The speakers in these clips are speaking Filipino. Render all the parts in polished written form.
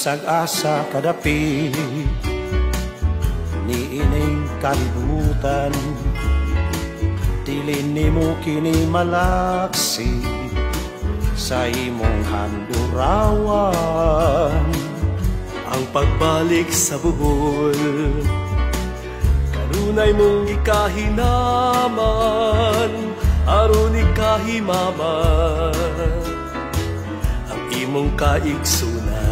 bisag asa kadapi niining kalibutan dili nimo kini malaksi sa imong handurawan. Ang pagbalik sa buhol kanunay mong ikahinaman aron ikahimaman ang imong kaigsunan.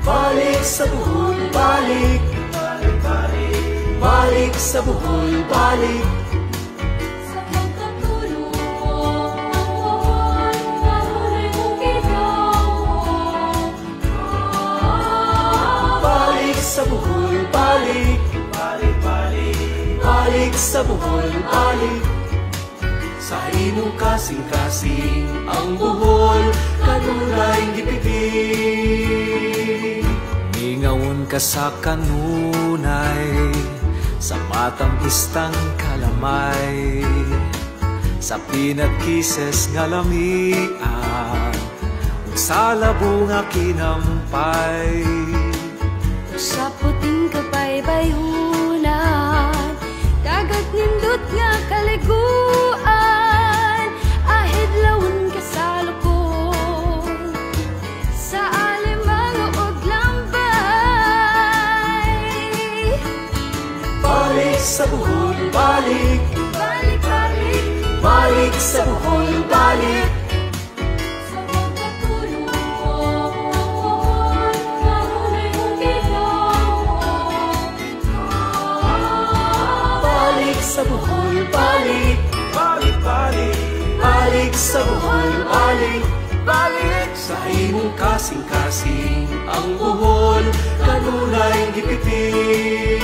Balik sa buhol, balik, balik, balik, balik sa buhol, balik. Sa pagkatulong ang buhol, kanunay mong gidawat. Balik sa buhol, balik, balik, balik, balik sa buhol, balik. Sa imong kasing-kasing ang buhol, kanunay gipiting. Ingawon ka sa kanunay, sa matang istang kalamay, sa peanut kisses nga lamian, ug sa labo nga kinampay. Sa puting kapaybayunan, dagat nindot nga kaliguan, ahid lawon ka sa lukon, sa alimang ug lambay. Balik sa buhol, balik, Balik, balik, balik sa buhol, balik. sa pagkatulong ang buhol, kanunay mong gidawat. Balik sa buhol, balik, balik, balik, balik sa buhol, balik, balik. Sa imong kasing-kasing ang buhol, kanunay gipiting.